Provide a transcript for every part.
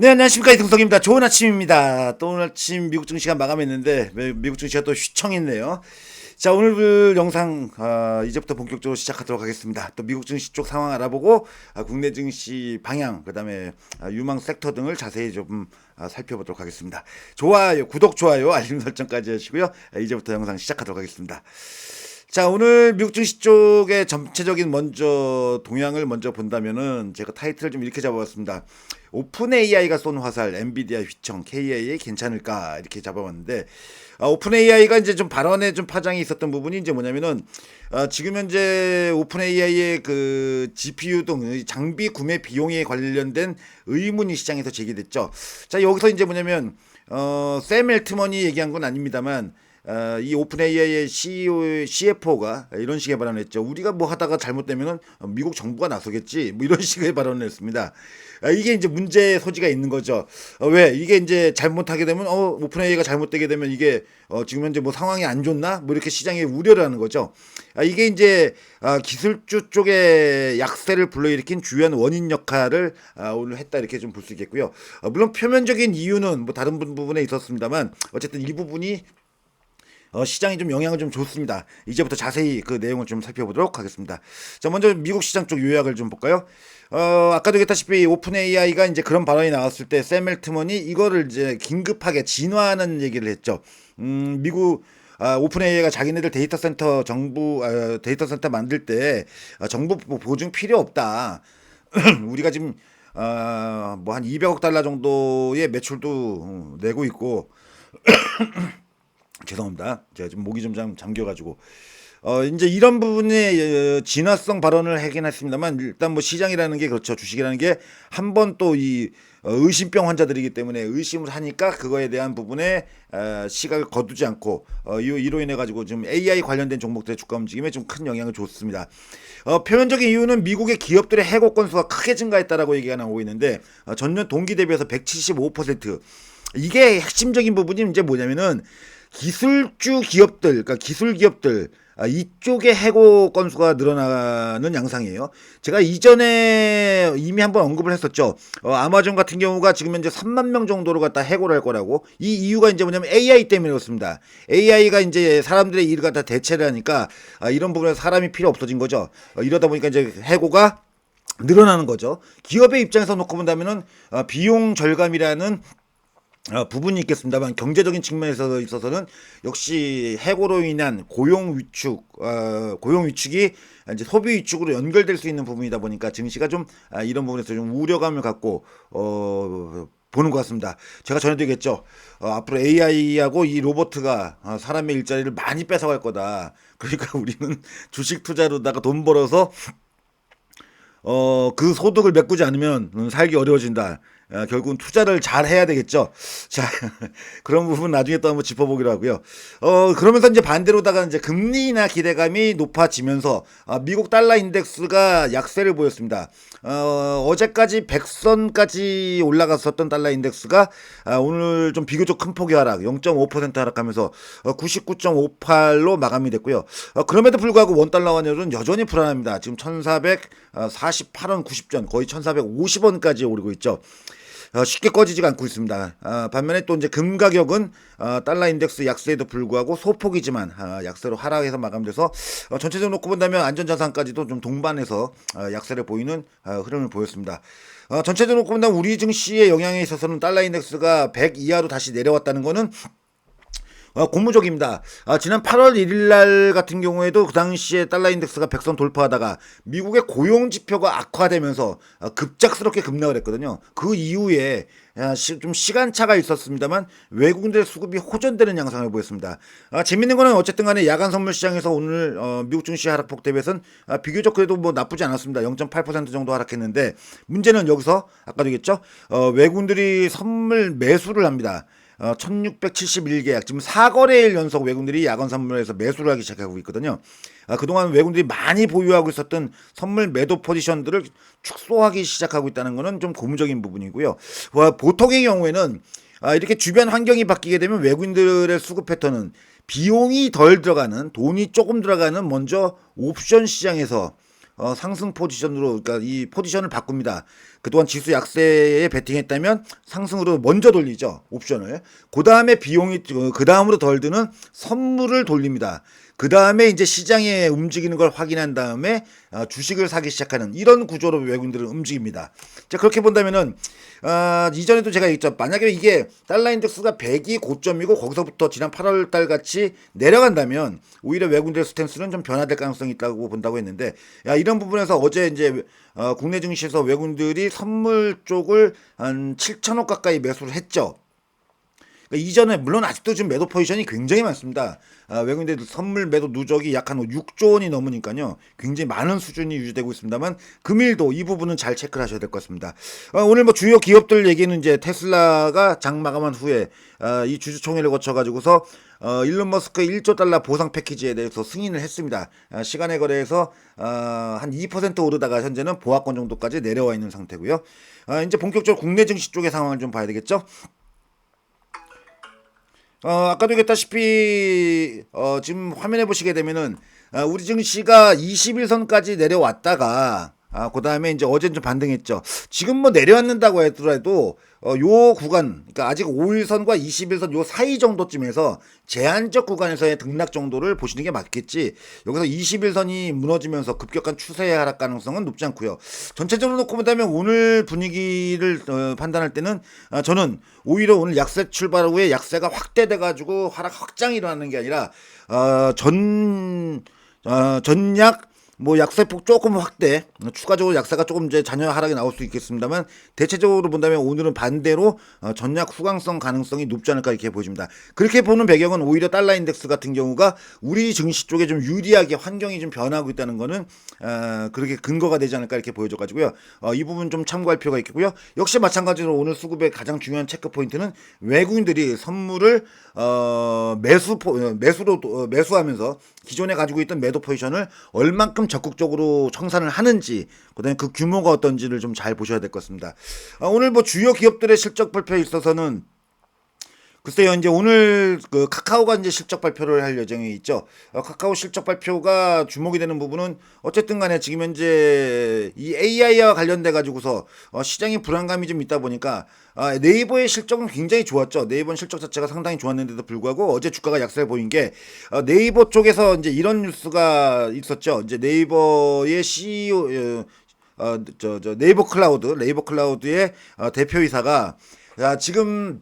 네, 안녕하십니까. 이동석입니다. 좋은 아침입니다. 또 오늘 아침 미국 증시가 마감했는데, 미국 증시가 또 휘청했네요. 자, 오늘 그 영상, 이제부터 본격적으로 시작하도록 하겠습니다. 또 미국 증시 쪽 상황 알아보고, 국내 증시 방향, 그 다음에 유망 섹터 등을 자세히 좀 살펴보도록 하겠습니다. 좋아요, 구독, 좋아요, 알림 설정까지 하시고요. 이제부터 영상 시작하도록 하겠습니다. 자, 오늘 미국 증시 쪽의 전체적인 먼저 동향을 먼저 본다면은 제가 타이틀을 좀 이렇게 잡아봤습니다. 오픈 AI가 쏜 화살, 엔비디아 휘청, KIA 괜찮을까 이렇게 잡아봤는데, 오픈 AI가 이제 좀 발언에 좀 파장이 있었던 부분이 이제 뭐냐면은 지금 현재 오픈 AI의 그 GPU 등 장비 구매 비용에 관련된 의문이 시장에서 제기됐죠. 자, 여기서 이제 뭐냐면 샘 엘트먼이 얘기한 건 아닙니다만. 이 오픈 AI의 CEO, CFO가 이런 식의 발언을 했죠. 우리가 뭐 하다가 잘못되면은 미국 정부가 나서겠지. 뭐 이런 식의 발언을 했습니다. 이게 이제 문제의 소지가 있는 거죠. 왜? 이게 이제 잘못하게 되면, 오픈 AI가 잘못되게 되면 이게, 지금 현재 뭐 상황이 안 좋나? 뭐 이렇게 시장에 우려를 하는 거죠. 이게 이제, 기술주 쪽에 약세를 불러일으킨 주요한 원인 역할을, 오늘 했다 이렇게 좀 볼 수 있겠고요. 물론 표면적인 이유는 뭐 다른 부분에 있었습니다만, 어쨌든 이 부분이 시장에 좀 영향을 좀 줬습니다. 이제부터 자세히 그 내용을 좀 살펴보도록 하겠습니다. 자, 먼저 미국 시장 쪽 요약을 좀 볼까요? 아까도 얘기했다시피 오픈 AI가 이제 그런 발언이 나왔을 때 샘 엘트먼이 이거를 이제 긴급하게 진화하는 얘기를 했죠. 미국 오픈 AI가 자기네들 데이터 센터 데이터 센터 만들 때 정부 보증 필요 없다. 우리가 지금 뭐 한 200억 달러 정도의 매출도 내고 있고 죄송합니다. 제가 지금 목이 좀 잠겨가지고. 이제 이런 부분에 진화성 발언을 하긴 했습니다만, 일단 뭐 시장이라는 게 그렇죠. 주식이라는 게 한 번 또 이 의심병 환자들이기 때문에 의심을 하니까 그거에 대한 부분에 시각을 거두지 않고, 이로 인해 가지고 지금 AI 관련된 종목들의 주가 움직임에 좀 큰 영향을 줬습니다. 표면적인 이유는 미국의 기업들의 해고 건수가 크게 증가했다라고 얘기가 나오고 있는데, 전년 동기 대비해서 175%. 이게 핵심적인 부분이 이제 뭐냐면은, 기술주 기업들, 그러니까 기술 기업들, 이쪽의 해고 건수가 늘어나는 양상이에요. 제가 이전에 이미 한번 언급을 했었죠. 아마존 같은 경우가 지금 현재 3만 명 정도로 갖다 해고를 할 거라고. 이 이유가 이제 뭐냐면 AI 때문에 그렇습니다. AI가 이제 사람들의 일을 갖다 대체를 하니까 이런 부분에 사람이 필요 없어진 거죠. 이러다 보니까 이제 해고가 늘어나는 거죠. 기업의 입장에서 놓고 본다면은 비용 절감이라는 부분이 있겠습니다만 경제적인 측면에서 있어서는 역시 해고로 인한 고용 위축이 이제 소비 위축으로 연결될 수 있는 부분이다 보니까 증시가 좀 이런 부분에서 좀 우려감을 갖고 보는 것 같습니다. 제가 전에도 얘기했죠. 앞으로 AI하고 이 로봇가 사람의 일자리를 많이 뺏어갈 거다. 그러니까 우리는 주식 투자로다가 돈 벌어서 그 소득을 메꾸지 않으면 살기 어려워진다. 결국은 투자를 잘 해야 되겠죠. 자, 그런 부분 나중에 또 한번 짚어보기로 하고요. 그러면서 이제 반대로다가 이제 금리나 기대감이 높아지면서 미국 달러 인덱스가 약세를 보였습니다. 어제까지 100선까지 올라갔었던 달러 인덱스가 오늘 좀 비교적 큰 폭의 하락, 0.5% 하락하면서 99.58로 마감이 됐고요. 그럼에도 불구하고 원달러 환율은 여전히 불안합니다. 지금 1448원 90전, 거의 1450원까지 오르고 있죠. 쉽게 꺼지지가 않고 있습니다. 반면에 또 이제 금 가격은 달러 인덱스 약세에도 불구하고 소폭이지만 약세로 하락해서 마감돼서 전체적으로 놓고 본다면 안전자산까지도 좀 동반해서 약세를 보이는 흐름을 보였습니다. 전체적으로 놓고 본다면 우리 증시의 영향에 있어서는 달러 인덱스가 100 이하로 다시 내려왔다는 거는 고무적입니다. 지난 8월 1일 날 같은 경우에도 그 당시에 달러 인덱스가 100선 돌파하다가 미국의 고용 지표가 악화되면서 급작스럽게 급락을 했거든요. 그 이후에 좀 시간차가 있었습니다만 외국인들의 수급이 호전되는 양상을 보였습니다. 재밌는 거는 어쨌든 간에 야간 선물 시장에서 오늘 미국 증시 하락폭 대비해서는 비교적 그래도 뭐 나쁘지 않았습니다. 0.8% 정도 하락했는데 문제는 여기서 아까도 얘기했죠. 외국인들이 선물 매수를 합니다. 1671계약, 지금 4거래일 연속 외국인들이 야간 선물에서 매수를 하기 시작하고 있거든요. 그동안 외국인들이 많이 보유하고 있었던 선물 매도 포지션들을 축소하기 시작하고 있다는 것은 좀 고무적인 부분이고요. 보통의 경우에는 이렇게 주변 환경이 바뀌게 되면 외국인들의 수급 패턴은 비용이 덜 들어가는, 돈이 조금 들어가는 먼저 옵션 시장에서 상승 포지션으로, 그러니까 이 포지션을 바꿉니다. 그동안 지수 약세에 베팅했다면 상승으로 먼저 돌리죠. 옵션을. 그 다음에 비용이 그 다음으로 덜 드는 선물을 돌립니다. 그 다음에 이제 시장에 움직이는 걸 확인한 다음에 주식을 사기 시작하는 이런 구조로 외국인들은 움직입니다. 자, 그렇게 본다면은 이전에도 제가 얘기했죠. 만약에 이게 달러 인덱스가 100이 고점이고 거기서부터 지난 8월 달 같이 내려간다면 오히려 외국인들의 스탠스는 좀 변화될 가능성이 있다고 본다고 했는데, 이런 부분에서 어제 이제 국내 증시에서 외국인들이 선물 쪽을 한 7천억 가까이 매수를 했죠. 그러니까 이전에 물론 아직도 지금 매도 포지션이 굉장히 많습니다. 외국인들 선물 매도 누적이 약 한 6조 원이 넘으니까요. 굉장히 많은 수준이 유지되고 있습니다만 금일도 이 부분은 잘 체크를 하셔야 될 것 같습니다. 오늘 뭐 주요 기업들 얘기는 이제 테슬라가 장 마감한 후에 이 주주총회를 거쳐가지고서 일론 머스크 1조 달러 보상 패키지에 대해서 승인을 했습니다. 시간의 거래에서 한 2% 오르다가 현재는 보합권 정도까지 내려와 있는 상태고요. 이제 본격적으로 국내 증시 쪽의 상황을 좀 봐야 되겠죠. 아까도 얘기했다시피 지금 화면에 보시게 되면은 우리 증시가 21선까지 내려왔다가 그 다음에 이제 어제는 좀 반등했죠. 지금 뭐 내려왔는다고 하더라도 요 구간, 그러니까 아직 5일선과 21선 요 사이 정도쯤에서 제한적 구간에서의 등락 정도를 보시는 게 맞겠지. 여기서 21선이 무너지면서 급격한 추세의 하락 가능성은 높지 않고요. 전체적으로 놓고 본다면 오늘 분위기를 판단할 때는 저는 오히려 오늘 약세 출발 후에 약세가 확대돼 가지고 하락 확장이 일어나는 게 아니라 전약 뭐 약세폭 조금 확대, 추가적으로 약세가 조금 이제 잔여 하락이 나올 수 있겠습니다만 대체적으로 본다면 오늘은 반대로 전약 후강성 가능성이 높지 않을까 이렇게 보여집니다. 그렇게 보는 배경은 오히려 달러 인덱스 같은 경우가 우리 증시 쪽에 좀 유리하게 환경이 좀 변하고 있다는 거는 그렇게 근거가 되지 않을까 이렇게 보여져가지고요. 이 부분 좀 참고할 필요가 있겠고요. 역시 마찬가지로 오늘 수급의 가장 중요한 체크 포인트는 외국인들이 선물을 매수하면서 기존에 가지고 있던 매도 포지션을 얼만큼 적극적으로 청산을 하는지, 그다음에 그 규모가 어떤지를 좀 잘 보셔야 될 것 같습니다. 오늘 뭐 주요 기업들의 실적 발표에 있어서는 글쎄요, 이제 오늘 그 카카오가 이제 실적 발표를 할 예정이 있죠. 카카오 실적 발표가 주목이 되는 부분은 어쨌든 간에 지금 현재 이 AI와 관련돼 가지고서 시장에 불안감이 좀 있다 보니까 네이버의 실적은 굉장히 좋았죠. 네이버 실적 자체가 상당히 좋았는데도 불구하고 어제 주가가 약세를 보인 게 네이버 쪽에서 이제 이런 뉴스가 있었죠. 이제 네이버의 CEO 네이버 클라우드의 대표이사가 지금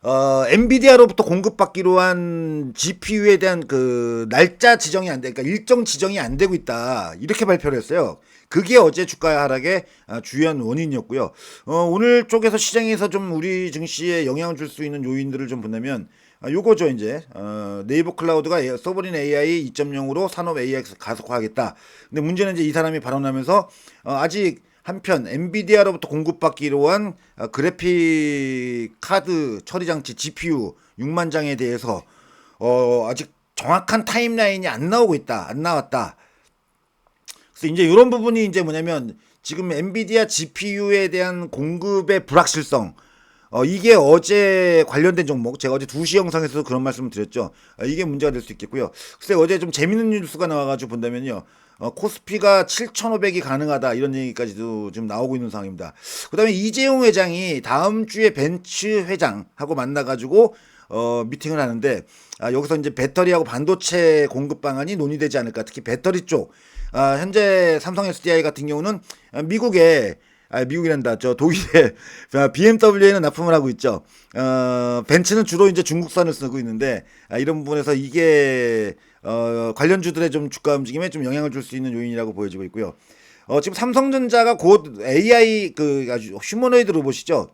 엔비디아로부터 공급받기로 한 GPU에 대한 그 날짜 지정이 안 돼, 그러니까 일정 지정이 안 되고 있다. 이렇게 발표를 했어요. 그게 어제 주가 하락의 주요한 원인이었고요. 오늘 쪽에서 시장에서 좀 우리 증시에 영향을 줄 수 있는 요인들을 좀 본다면 요거죠. 이제 네이버 클라우드가 서버린 AI 2.0으로 산업 AI 가속화하겠다. 근데 문제는 이제 이 사람이 발언하면서 아직 한편 엔비디아로부터 공급받기로 한 그래픽 카드 처리 장치 GPU 6만 장에 대해서 아직 정확한 타임라인이 안 나오고 있다. 안 나왔다. 그래서 이제 이런 부분이 이제 뭐냐면 지금 엔비디아 GPU에 대한 공급의 불확실성, 이게 어제 관련된 종목, 제가 어제 2시 영상에서도 그런 말씀을 드렸죠. 이게 문제가 될 수 있겠고요. 글쎄 어제 좀 재밌는 뉴스가 나와가지고 본다면요. 코스피가 7,500이 가능하다 이런 얘기까지도 지금 나오고 있는 상황입니다. 그 다음에 이재용 회장이 다음 주에 벤츠 회장하고 만나가지고 미팅을 하는데 여기서 이제 배터리하고 반도체 공급 방안이 논의되지 않을까. 특히 배터리 쪽. 현재 삼성 SDI 같은 경우는 미국이란다. 저 독일에 BMW에는 납품을 하고 있죠. 벤츠는 주로 이제 중국산을 쓰고 있는데 이런 부분에서 이게 관련주들의 좀 주가 움직임에 좀 영향을 줄 수 있는 요인이라고 보여지고 있고요. 지금 삼성전자가 곧 AI 아주 휴머노이드 로봇이죠.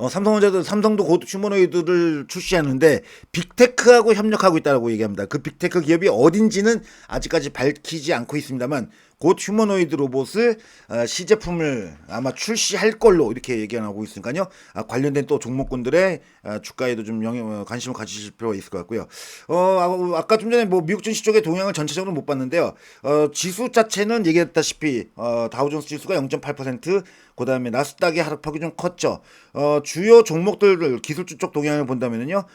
삼성도 곧 휴머노이드를 출시하는데 빅테크하고 협력하고 있다고 얘기합니다. 그 빅테크 기업이 어딘지는 아직까지 밝히지 않고 있습니다만 곧 휴머노이드 로봇을 시제품을 아마 출시할 걸로 이렇게 얘기하고 있으니까요. 관련된 또 종목군들의 주가에도 좀 관심을 가지실 필요가 있을 것 같고요. 아까 좀 전에 뭐 미국 증시 쪽의 동향을 전체적으로 못 봤는데요. 지수 자체는 얘기했다시피 다우존스 지수가 0.8%, 그 다음에 나스닥의 하락폭이 좀 컸죠. 주요 종목들 기술주 쪽 동향을 본다면요.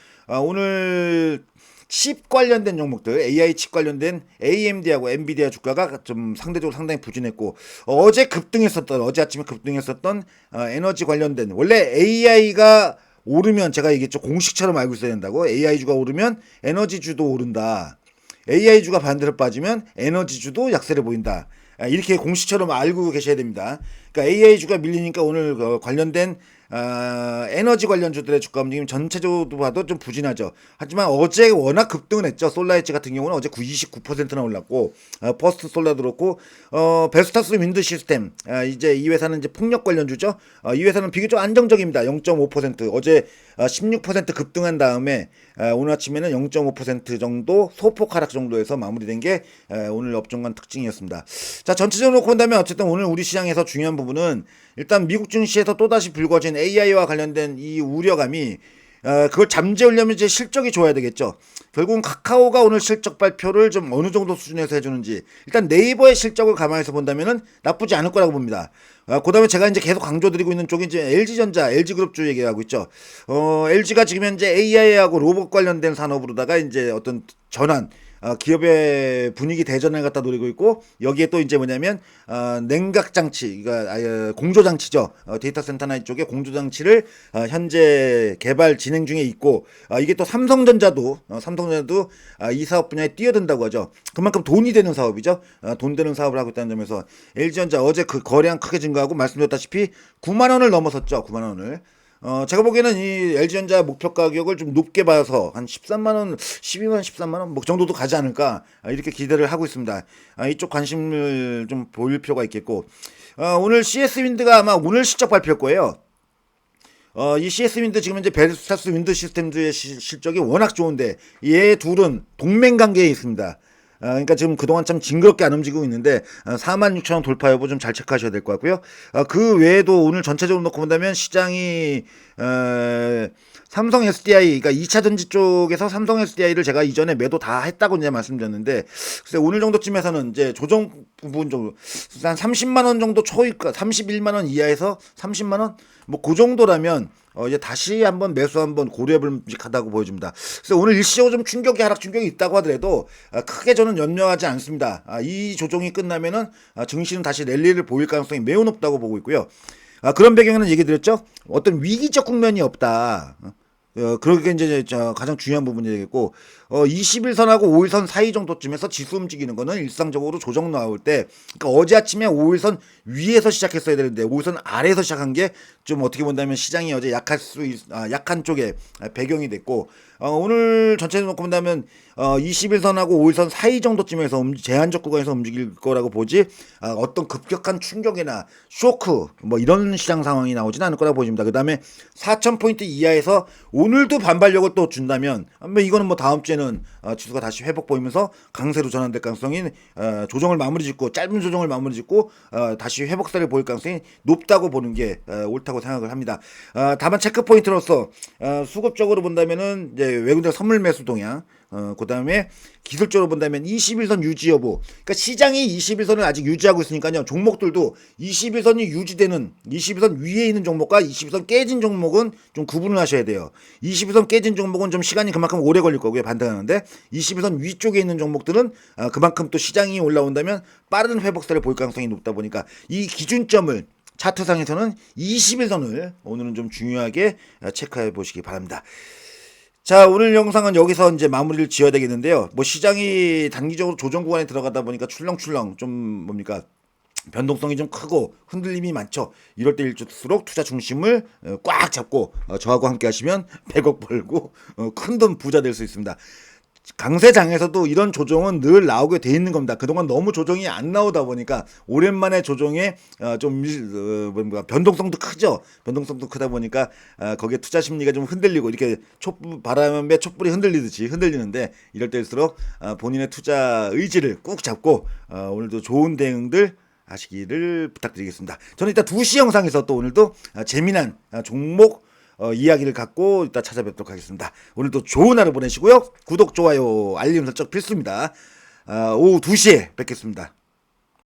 오늘 칩 관련된 종목들, AI 칩 관련된 AMD하고 엔비디아 주가가 좀 상대적으로 상당히 부진했고, 어제 아침에 급등했었던 에너지 관련된, 원래 AI가 오르면 제가 얘기했죠. 공식처럼 알고 있어야 된다고. AI주가 오르면 에너지주도 오른다. AI주가 반대로 빠지면 에너지주도 약세를 보인다. 이렇게 공식처럼 알고 계셔야 됩니다. 그러니까 AI주가 밀리니까 오늘 관련된 에너지 관련주들의 주가 움직임 전체적으로 봐도 좀 부진하죠. 하지만 어제 워낙 급등을 했죠. 솔라에치 같은 경우는 어제 29%나 올랐고, 퍼스트 솔라도 그렇고, 베스타스 윈드 시스템, 이제 이 회사는 이제 풍력 관련주죠. 이 회사는 비교적 안정적입니다. 0.5%. 어제 16% 급등한 다음에 오늘 아침에는 0.5% 정도 소폭 하락 정도에서 마무리된 게 오늘 업종간 특징이었습니다. 자, 전체적으로 놓고 본다면 어쨌든 오늘 우리 시장에서 중요한 부분은 일단 미국 증시에서 또다시 불거진 AI와 관련된 이 우려감이 그걸 잠재우려면 이제 실적이 좋아야 되겠죠. 결국은 카카오가 오늘 실적 발표를 좀 어느 정도 수준에서 해주는지, 일단 네이버의 실적을 감안해서 본다면은 나쁘지 않을 거라고 봅니다. 그 다음에 제가 이제 계속 강조드리고 있는 쪽이 이제 LG전자, LG그룹주 얘기하고 있죠. LG가 지금 현재 AI하고 로봇 관련된 산업으로다가 이제 어떤 전환, 기업의 분위기 대전을 갖다 노리고 있고, 여기에 또 이제 뭐냐면 냉각 장치, 그러니까 공조 장치죠. 데이터 센터나 이쪽에 공조 장치를 현재 개발 진행 중에 있고, 이게 또 삼성전자도 이 사업 분야에 뛰어든다고 하죠. 그만큼 돈이 되는 사업이죠. 돈 되는 사업을 하고 있다는 점에서 LG전자 어제 그 거래량 크게 증가하고 말씀드렸다시피 9만 원을 넘어섰죠. 9만 원을. 제가 보기에는 이 LG전자 목표 가격을 좀 높게 봐서 한 13만원, 12만원, 13만원 뭐 정도도 가지 않을까, 이렇게 기대를 하고 있습니다. 이쪽 관심을 좀 보일 필요가 있겠고, 오늘 CS윈드가 아마 오늘 실적 발표일 거예요. 이 CS윈드 지금 현재 베스타스 윈드 시스템즈의 실적이 워낙 좋은데, 얘 둘은 동맹관계에 있습니다. 그러니까 지금 그동안 참 징그럽게 안 움직이고 있는데 46,000원 돌파 여부 좀 잘 체크하셔야 될 것 같고요. 그 외에도 오늘 전체적으로 놓고 본다면 시장이 삼성 SDI, 그러니까 2차 전지 쪽에서 삼성 SDI를 제가 이전에 매도 다 했다고 이제 말씀드렸는데, 글쎄 오늘 정도쯤에서는 이제 조정 부분 정도 한 30만 원 정도 초입가, 31만 원 이하에서 30만 원 뭐 그 정도라면 이제 다시 한번 매수 한번 고려해볼 만하다고 보여집니다. 그래서 오늘 일시적으로 좀 하락 충격이 있다고 하더라도 크게 저는 염려하지 않습니다. 이 조정이 끝나면은 증시는 다시 랠리를 보일 가능성이 매우 높다고 보고 있고요. 그런 배경에는 얘기 드렸죠. 어떤 위기적 국면이 없다. 그렇게 이제 가장 중요한 부분이 되겠고, 21선하고 5일선 사이 정도쯤에서 지수 움직이는 거는 일상적으로 조정 나올 때, 그러니까 어제 아침에 5일선 위에서 시작했어야 되는데 5일선 아래에서 시작한 게 좀 어떻게 본다면 시장이 어제 약한 쪽에 배경이 됐고, 오늘 전체적으로 놓고 본다면 21선하고 5일선 사이 정도쯤에서 제한적 구간에서 움직일 거라고 보지, 어떤 급격한 충격이나 쇼크 뭐 이런 시장 상황이 나오진 않을 거라고 보입니다. 그 다음에 4,000포인트 이하에서 오늘도 반발력을 또 준다면 이거는 뭐 다음 주에는 지수가 다시 회복 보이면서 강세로 전환될 가능성이, 조정을 마무리 짓고 짧은 조정을 마무리 짓고 다시 회복세를 보일 가능성이 높다고 보는 게 옳다고 생각을 합니다. 다만 체크 포인트로서 수급적으로 본다면은 이제 외국인 선물 매수 동향, 그 다음에 기술적으로 본다면 21선 유지 여부, 그러니까 시장이 21선을 아직 유지하고 있으니까요. 종목들도 21선이 유지되는 21선 위에 있는 종목과 21선 깨진 종목은 좀 구분을 하셔야 돼요. 21선 깨진 종목은 좀 시간이 그만큼 오래 걸릴 거고요. 반등하는데 21선 위쪽에 있는 종목들은 그만큼 또 시장이 올라온다면 빠른 회복세를 볼 가능성이 높다 보니까 이 기준점을 차트상에서는 21선을 오늘은 좀 중요하게 체크해 보시기 바랍니다. 자, 오늘 영상은 여기서 이제 마무리를 지어야 되겠는데요. 뭐 시장이 단기적으로 조정 구간에 들어가다 보니까 출렁출렁 좀 뭡니까? 변동성이 좀 크고 흔들림이 많죠. 이럴 때일수록 투자 중심을 꽉 잡고 저하고 함께 하시면 100억 벌고 큰 돈 부자 될 수 있습니다. 강세장에서도 이런 조정은 늘 나오게 돼 있는 겁니다. 그동안 너무 조정이 안 나오다 보니까 오랜만에 조정에 좀 변동성도 크죠. 변동성도 크다 보니까 거기에 투자 심리가 좀 흔들리고 이렇게 바람에 촛불이 흔들리듯이 흔들리는데, 이럴 때일수록 본인의 투자 의지를 꾹 잡고 오늘도 좋은 대응들 하시기를 부탁드리겠습니다. 저는 이따 2시 영상에서 또 오늘도 재미난 종목 이야기를 갖고 이따 찾아뵙도록 하겠습니다. 오늘도 좋은 하루 보내시고요. 구독, 좋아요, 알림 설정 필수입니다. 오후 2시에 뵙겠습니다.